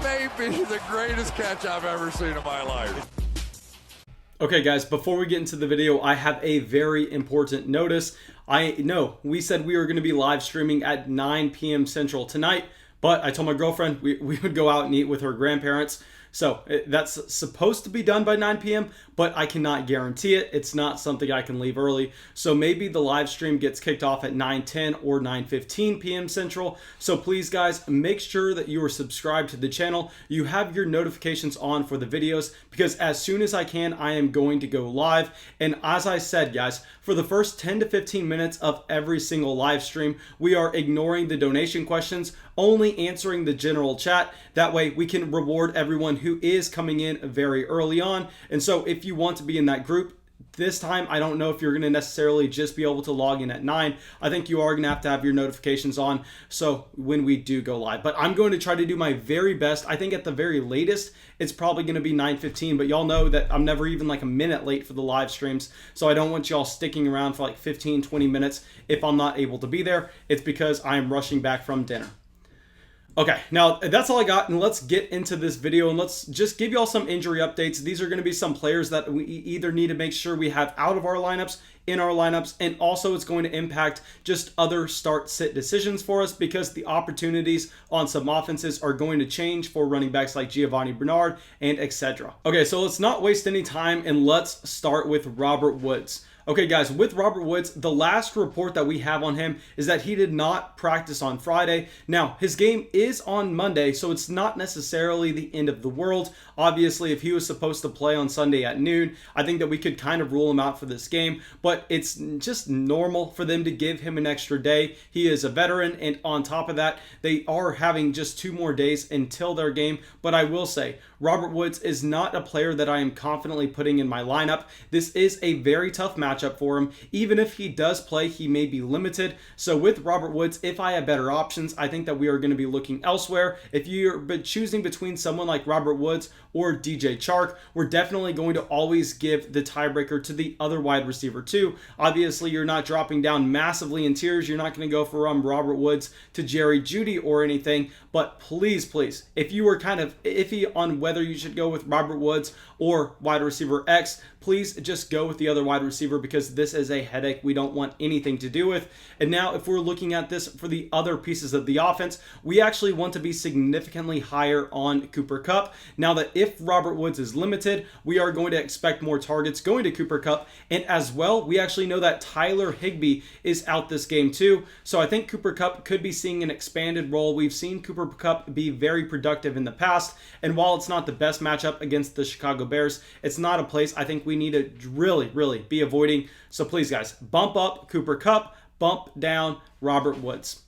That may be the greatest catch I've ever seen in my life. Okay guys, before we get into the video, I have a very important notice. I know we said we were going to be live streaming at 9 p.m. Central tonight, but I told my girlfriend we would go out and eat with her grandparents. So that's supposed to be done by 9 p.m., but I cannot guarantee it. It's not something I can leave early. So maybe the live stream gets kicked off at 9:10 or 9:15 p.m. Central. So please guys, make sure that you are subscribed to the channel. You have your notifications on for the videos, because as soon as I can, I am going to go live. And as I said guys, for the first 10 to 15 minutes of every single live stream, we are ignoring the donation questions, only answering the general chat. That way we can reward everyone who is coming in very early on. And so if you want to be in that group, this time, I don't know if you're going to necessarily just be able to log in at 9. I think you are going to have your notifications on, so when we do go live. But I'm going to try to do my very best. I think at the very latest, it's probably going to be 9:15, but y'all know that I'm never even like a minute late for the live streams, so I don't want y'all sticking around for like 15, 20 minutes if I'm not able to be there. It's because I am rushing back from dinner. Okay, now that's all I got, and let's get into this video, and let's just give y'all some injury updates. These are going to be some players that we either need to make sure we have out of our lineups, in our lineups, and also it's going to impact just other start-sit decisions for us, because the opportunities on some offenses are going to change for running backs like Giovanni Bernard and etc. Okay, so let's not waste any time, and let's start with Robert Woods. Okay guys, with Robert Woods, the last report that we have on him is that he did not practice on Friday. Now, his game is on Monday, so it's not necessarily the end of the world. Obviously, if he was supposed to play on Sunday at noon, I think that we could kind of rule him out for this game, but it's just normal for them to give him an extra day. He is a veteran, and on top of that, they are having just 2 more days until their game. But I will say, Robert Woods is not a player that I am confidently putting in my lineup. This is a very tough matchup for him. Even if he does play, he may be limited. So with Robert Woods, if I have better options, I think that we are going to be looking elsewhere. If you're choosing between someone like Robert Woods or DJ Chark, we're definitely going to always give the tiebreaker to the other wide receiver too. Obviously, you're not dropping down massively in tiers. You're not going to go from Robert Woods to Jerry Jeudy or anything. But please, please, if you were kind of iffy on whether you should go with Robert Woods or wide receiver X, please just go with the other wide receiver, because this is a headache we don't want anything to do with. And now if we're looking at this for the other pieces of the offense, we actually want to be significantly higher on Cooper Kupp. Now that if Robert Woods is limited, we are going to expect more targets going to Cooper Kupp. And as well, we actually know that Tyler Higbee is out this game too. So I think Cooper Kupp could be seeing an expanded role. We've seen Cooper Kupp be very productive in the past. And while it's not the best matchup against the Chicago Bears, it's not a place I think we need to really be avoiding. So please guys, bump up Cooper Kupp, bump down Robert Woods.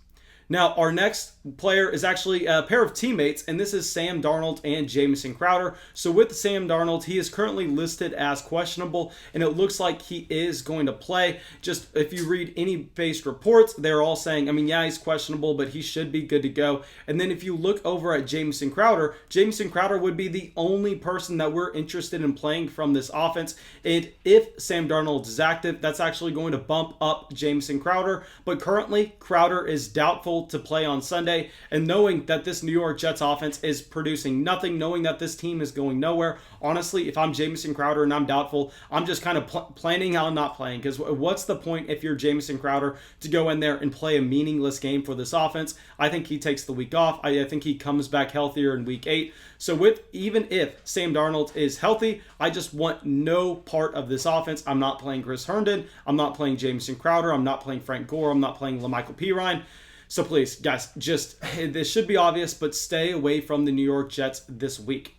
Now, our next player is actually a pair of teammates, and this is Sam Darnold and Jamison Crowder. So with Sam Darnold, he is currently listed as questionable, and it looks like he is going to play. Just if you read any based reports, they're all saying, I mean, yeah, he's questionable, but he should be good to go. And then if you look over at Jamison Crowder would be the only person that we're interested in playing from this offense. And if Sam Darnold is active, that's actually going to bump up Jamison Crowder. But currently, Crowder is doubtful to play on Sunday, and knowing that this New York Jets offense is producing nothing, knowing that this team is going nowhere, honestly, if I'm Jamison Crowder and I'm doubtful, I'm just kind of planning how I'm not playing, because what's the point if you're Jamison Crowder to go in there and play a meaningless game for this offense? I think he takes the week off. I think he comes back healthier in week 8. So even if Sam Darnold is healthy, I just want no part of this offense. I'm not playing Chris Herndon. I'm not playing Jamison Crowder. I'm not playing Frank Gore. I'm not playing LaMichael Pirine. So please, guys, just this should be obvious, but stay away from the New York Jets this week.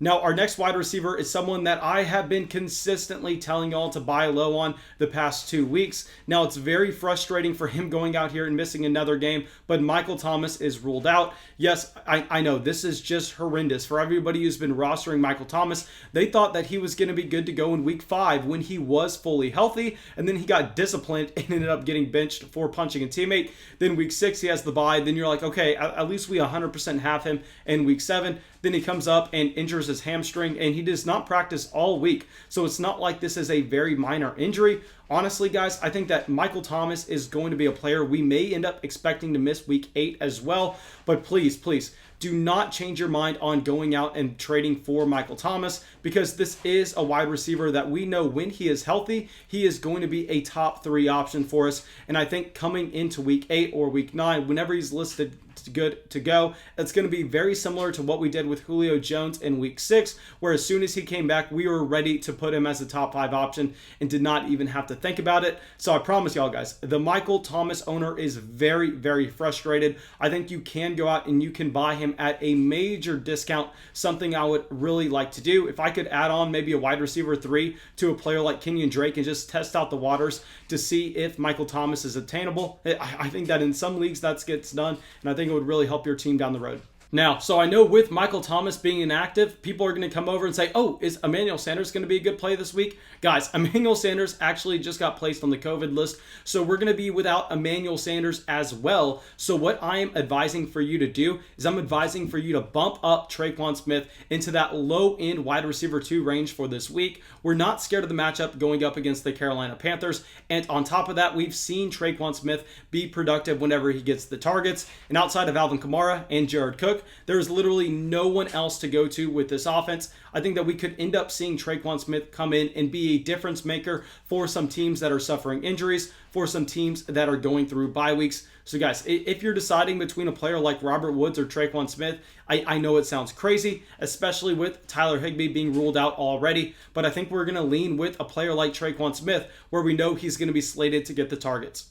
Now, our next wide receiver is someone that I have been consistently telling y'all to buy low on the past 2 weeks. Now, it's very frustrating for him going out here and missing another game, but Michael Thomas is ruled out. Yes, I know this is just horrendous. For everybody who's been rostering Michael Thomas, they thought that he was going to be good to go in week 5 when he was fully healthy, and then he got disciplined and ended up getting benched for punching a teammate. Then week 6, he has the bye. Then you're like, okay, at least we 100% have him in week 7. Then he comes up and injures his hamstring, and he does not practice all week. So it's not like this is a very minor injury. honestly, guys, I think that Michael Thomas is going to be a player we may end up expecting to miss week 8 as well. But please, please, do not change your mind on going out and trading for Michael Thomas, because this is a wide receiver that we know when he is healthy, he is going to be a top 3 option for us. And I think coming into week 8 or week 9, whenever he's listed good to go, it's going to be very similar to what we did with Julio Jones in week 6, where as soon as he came back, we were ready to put him as a top 5 option and did not even have to think about it. So I promise y'all guys, the Michael Thomas owner is very, very frustrated. I think you can go out and you can buy him at a major discount, something I would really like to do. If I could add on maybe a wide receiver 3 to a player like Kenyon Drake and just test out the waters to see if Michael Thomas is attainable, I think that in some leagues that gets done, and I think it would really help your team down the road. Now, so I know with Michael Thomas being inactive, people are going to come over and say, oh, is Emanuel Sanders going to be a good play this week? Guys, Emanuel Sanders actually just got placed on the COVID list, so we're going to be without Emanuel Sanders as well. So what I am advising for you to do is I'm advising for you to bump up Tre'Quan Smith into that low-end wide receiver 2 range for this week. We're not scared of the matchup going up against the Carolina Panthers, and on top of that, we've seen Tre'Quan Smith be productive whenever he gets the targets, and outside of Alvin Kamara and Jared Cook, there is literally no one else to go to with this offense. I think that we could end up seeing Tre'Quan Smith come in and be a difference maker for some teams that are suffering injuries, for some teams that are going through bye weeks. So guys, if you're deciding between a player like Robert Woods or Tre'Quan Smith, I know it sounds crazy, especially with Tyler Higbee being ruled out already, but I think we're going to lean with a player like Tre'Quan Smith where we know he's going to be slated to get the targets.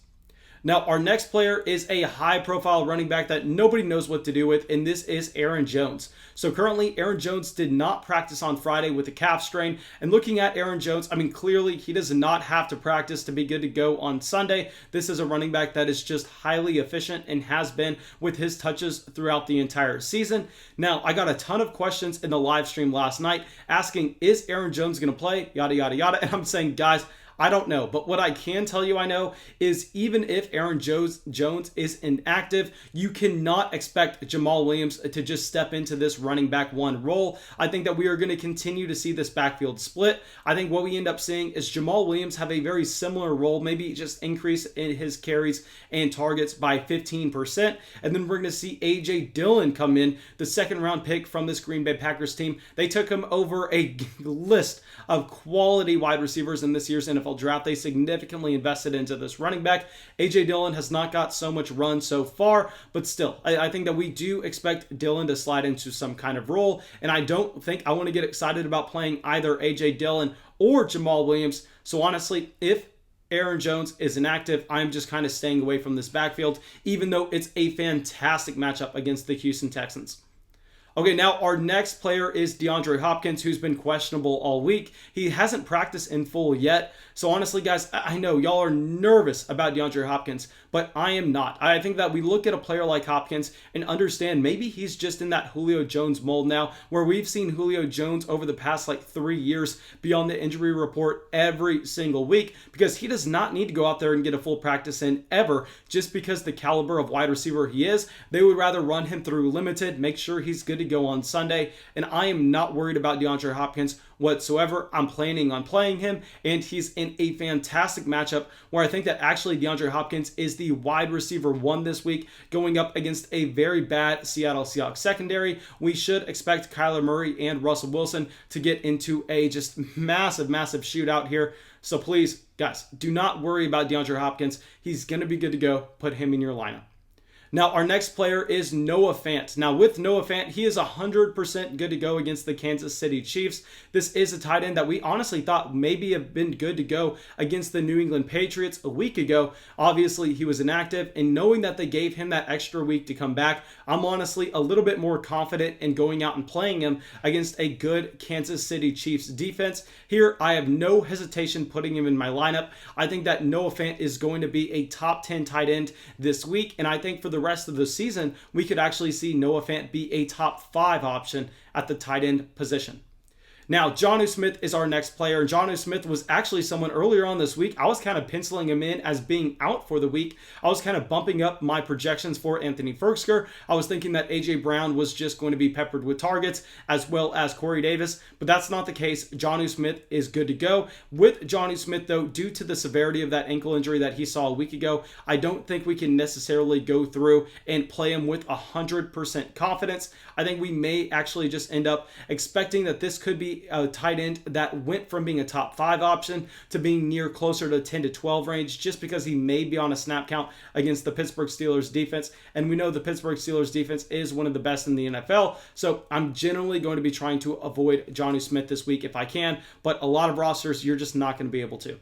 Now, our next player is a high-profile running back that nobody knows what to do with, and this is Aaron Jones. So currently, Aaron Jones did not practice on Friday with a calf strain, and looking at Aaron Jones, I mean, clearly he does not have to practice to be good to go on Sunday. This is a running back that is just highly efficient and has been with his touches throughout the entire season. Now, I got a ton of questions in the live stream last night asking, is Aaron Jones going to play? Yada, yada, yada. And I'm saying, guys, I don't know, but what I can tell you I know is even if Aaron Jones is inactive, you cannot expect Jamal Williams to just step into this running back 1 role. I think that we are going to continue to see this backfield split. I think what we end up seeing is Jamal Williams have a very similar role, maybe just increase in his carries and targets by 15%. And then we're going to see A.J. Dillon come in, the 2nd round pick from this Green Bay Packers team. They took him over a list of quality wide receivers in this year's NFL draft. They significantly invested into this running back. A.J. Dillon has not got so much run so far, but still, I think that we do expect Dillon to slide into some kind of role, and I don't think I want to get excited about playing either A.J. Dillon or Jamal Williams. So honestly, if Aaron Jones is inactive, I'm just kind of staying away from this backfield, even though it's a fantastic matchup against the Houston Texans. Okay, now our next player is Deandre Hopkins, who's been questionable all week. He hasn't practiced in full yet. So honestly, guys, I know y'all are nervous about Deandre Hopkins, but I am not. I think that we look at a player like Hopkins and understand maybe he's just in that Julio Jones mold now, where we've seen Julio Jones over the past 3 years be on the injury report every single week, because he does not need to go out there and get a full practice in ever just because the caliber of wide receiver he is. They would rather run him through limited, make sure he's good to go on Sunday, and I am not worried about DeAndre Hopkins whatsoever. I'm planning on playing him, and he's in a fantastic matchup where I think that actually DeAndre Hopkins is the wide receiver 1 this week, going up against a very bad Seattle Seahawks secondary. We should expect Kyler Murray and Russell Wilson to get into a just massive shootout here. So please, guys, do not worry about DeAndre Hopkins. He's going to be good to go. Put him in your lineup. Now, our next player is Noah Fant. Now, with Noah Fant, he is 100% good to go against the Kansas City Chiefs. This is a tight end that we honestly thought maybe have been good to go against the New England Patriots a week ago. Obviously, he was inactive, and knowing that they gave him that extra week to come back, I'm honestly a little bit more confident in going out and playing him against a good Kansas City Chiefs defense. Here, I have no hesitation putting him in my lineup. I think that Noah Fant is going to be a top 10 tight end this week, and I think for the rest of the season, we could actually see Noah Fant be a top 5 option at the tight end position. Now, Jonnu Smith is our next player. Jonnu Smith was actually someone earlier on this week. I was kind of penciling him in as being out for the week. I was kind of bumping up my projections for Anthony Ferksker. I was thinking that A.J. Brown was just going to be peppered with targets, as well as Corey Davis, but that's not the case. Jonnu Smith is good to go. With Jonnu Smith, though, due to the severity of that ankle injury that he saw a week ago, I don't think we can necessarily go through and play him with 100% confidence. I think we may actually just end up expecting that this could be a tight end that went from being a top 5 option to being near closer to 10 to 12 range, just because he may be on a snap count against the Pittsburgh Steelers defense. And we know the Pittsburgh Steelers defense is one of the best in the NFL. So I'm generally going to be trying to avoid Jonnu Smith this week if I can, but a lot of rosters, you're just not going to be able to.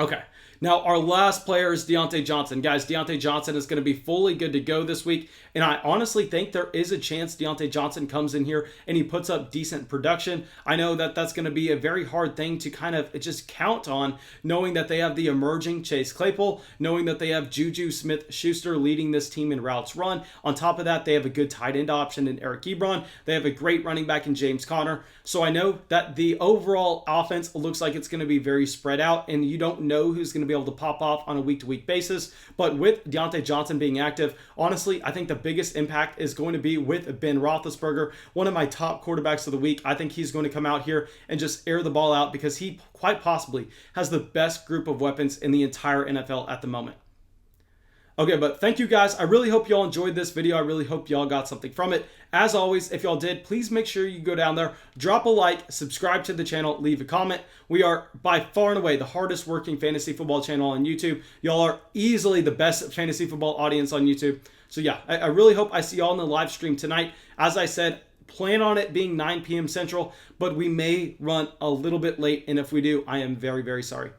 Okay, now our last player is Diontae Johnson. Guys, Diontae Johnson is going to be fully good to go this week, and I honestly think there is a chance Diontae Johnson comes in here and he puts up decent production. I know that that's going to be a very hard thing to kind of just count on, knowing that they have the emerging Chase Claypool, knowing that they have Juju Smith-Schuster leading this team in routes run. On top of that, they have a good tight end option in Eric Ebron. They have a great running back in James Conner. So I know that the overall offense looks like it's going to be very spread out, and you don't know who's going to be able to pop off on a week-to-week basis. But with Diontae Johnson being active, honestly, I think the biggest impact is going to be with Ben Roethlisberger, one of my top quarterbacks of the week. I think he's going to come out here and just air the ball out because he quite possibly has the best group of weapons in the entire NFL at the moment. Okay, but thank you guys. I really hope y'all enjoyed this video. I really hope y'all got something from it. As always, if y'all did, please make sure you go down there, drop a like, subscribe to the channel, leave a comment. We are by far and away the hardest working fantasy football channel on YouTube. Y'all are easily the best fantasy football audience on YouTube. So yeah, I really hope I see y'all in the live stream tonight. As I said, plan on it being 9 p.m. Central, but we may run a little bit late, and if we do, I am very, very sorry.